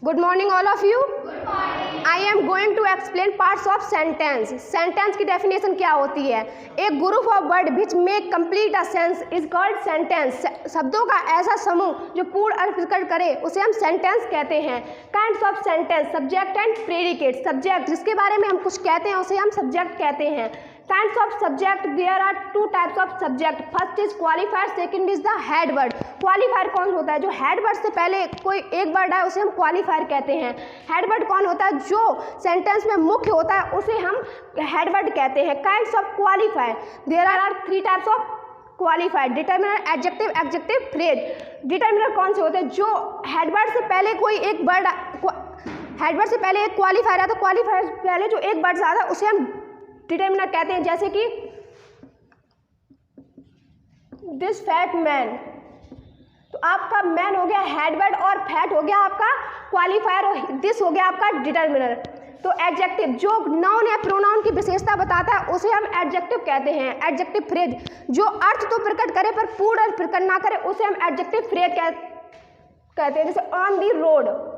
Good morning all of you. Good morning. I am going to explain parts of sentence. Sentence की definition क्या होती है? एक group of words which make complete a sentence is called sentence. शब्दों का ऐसा समूह जो पूर्ण अर्थ प्रकट करे उसे हम sentence कहते हैं. Kinds of sentence, subject and predicate. Subject जिसके बारे में हम कुछ कहते हैं उसे हम subject कहते हैं. Kinds of subject, there are two types of subject. First is qualifier, second is the head word. Qualifier कौन होता है? जो head word से पहले कोई एक वर्ड है उसे हम qualifier कहते हैं. Head word कौन होता है? जो sentence में मुख्य होता है उसे हम head word कहते हैं. Kinds of qualifier, there are three types of qualifier. Determiner, adjective, adjective, phrase. Determiner कौन से होते हैं? जो head word से पहले कोई एक वर्ड, head word से पहले एक qualifier है तो qualifier से पहले जो एक वर्ड आता है उसे हम डिटरमिनर कहते हैं. जैसे कि दिस फैट मैन, तो आपका मैन हो गया हेड वर्ड और फैट हो गया आपका क्वालिफायर और दिस हो गया आपका डिटरमिनर. तो एडजेक्टिव जो नाउन या प्रोनाउन की विशेषता बताता है उसे हम एडजेक्टिव कहते हैं. एडजेक्टिव फ्रेज जो अर्थ तो प्रकट करे पर पूर्ण अर्थ प्रकट ना करे उसे हम एडजेक्टिव फ्रेज कहते हैं. जैसे ऑन दी रोड,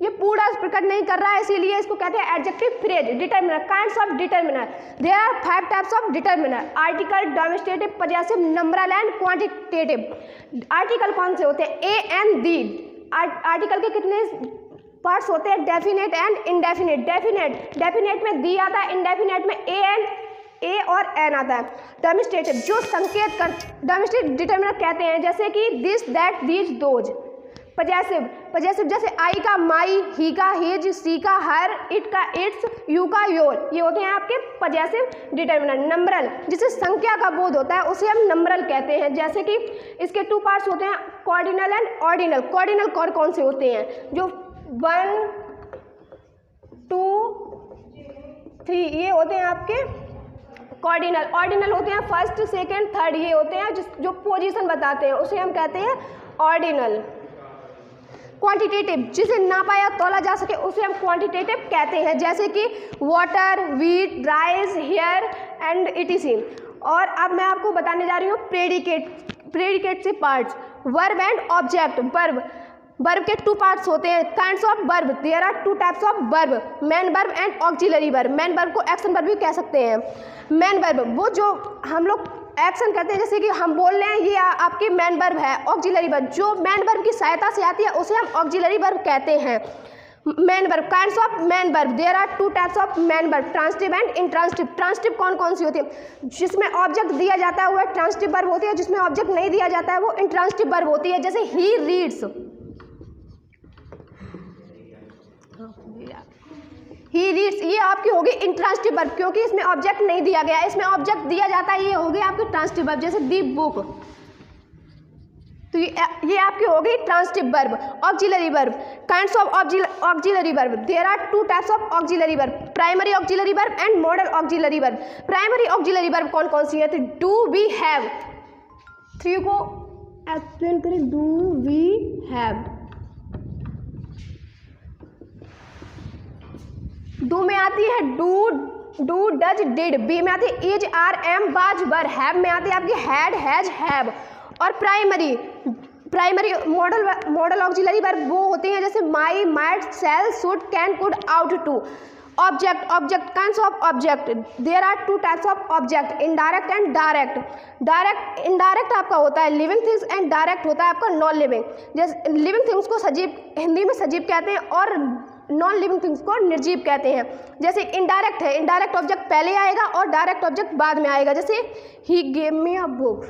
ये पूरा प्रकट नहीं कर रहा है इसीलिए इसको कहते हैं adjective phrase. Determiner, kinds of determiner, there are 5 types of determiner. Article, demonstrative, possessive, numeral and quantitative. Article कौन से होते हैं? A and the. आर्टिकल के कितने पार्ट्स होते हैं? Definite and indefinite. डेफिनेट में दी आता है, इनडेफिनेट में ए और एन आता है. डेमोन्स्ट्रेटिव जो संकेत कर, डेमोन्स्ट्रेटिव डिटरमिनर कहते हैं जैसे कि this, that, these, those. Possessive जैसे आई का माई, ही का हिज, सी का हर, इट का इट्स, यू का योर, ये होते हैं आपके पजेसिव डिटरमिनर. नंबरल जिसे संख्या का बोध होता है उसे हम नंबरल कहते हैं. जैसे कि इसके 2 पार्ट्स होते हैं, कॉर्डिनल एंड ऑर्डिनल. कॉर्डिनल कौन से होते हैं? जो 1, 2, 3 ये होते हैं आपके कॉर्डिनल. ऑर्डिनल होते हैं फर्स्ट, सेकेंड, थर्ड, ये होते हैं जो पोजीशन बताते हैं उसे हम कहते हैं ऑर्डिनल. क्वांटिटेटिव जिसे नापा या तोला जा सके उसे हम क्वांटिटेटिव कहते हैं. जैसे कि water, wheat, rice, hair and etc. और अब मैं आपको बताने जा रही हूँ प्रेडिकेट से parts. Verb and object. Verb के 2 पार्ट्स होते हैं. Kinds of verb, there are 2 types of verb. Main verb and auxiliary verb. Main verb को एक्शन वर्ब भी कह सकते हैं. मैन वर्ब वो जो हम लोग एक्शन करते हैं जैसे कि हम बोल रहे हैं ये आपकी मैन वर्ब है. ऑक्सिलरी वर्ब जो मैन वर्ब की सहायता से आती है उसे हम ऑक्सिलरी वर्ब कहते हैं. Main verb, kinds of main verb, there are 2 types of main verb. Transitive and intransitive. Transitive कौन सी होती है? जिसमें ऑब्जेक्ट दिया जाता है वो ट्रांसिटिव वर्ब होती है, जिसमें ऑब्जेक्ट नहीं दिया जाता है वो इंट्रांसिटिव वर्ब होती है. जैसे ही रीड्स, ही रीड्स ये आपकी होगी इंट्रांसिटिव वर्ब क्योंकि इसमें ऑब्जेक्ट नहीं दिया गया है. इसमें ऑब्जेक्ट दिया जाता है, ये होगी आपकी ट्रांसिटिव वर्ब. जैसे दी बुक, तो ये आपकी होगी transitive verb. Auxiliary verb, kinds of auxiliary verb, there are 2 types of auxiliary verb. Primary auxiliary verb and modal auxiliary verb. Primary auxiliary verb कौन सी है? तो डू, वी, हैव. 3 को एक्सप्लेन करें. Do, we, have. डू में आती है do, does, did. B में आती है is, are, am, was, were. Have में आती है आपकी हैड, हैज, हैव. और प्राइमरी मॉडल ऑक्सिलरी वर्ब वो होती हैं जैसे may, might, shall, should, can, could, ought to. Object, kinds of object, there are 2 types of object. Indirect and direct. Indirect आपका होता है लिविंग थिंग्स एंड डायरेक्ट होता है आपका नॉन लिविंग. जैसे लिविंग थिंग्स को सजीव, हिंदी में सजीव कहते हैं और नॉन लिविंग थिंग्स को निर्जीव कहते हैं. जैसे इनडायरेक्ट है, इनडायरेक्ट ऑब्जेक्ट पहले आएगा और डायरेक्ट ऑब्जेक्ट बाद में आएगा. जैसे he gave me a book.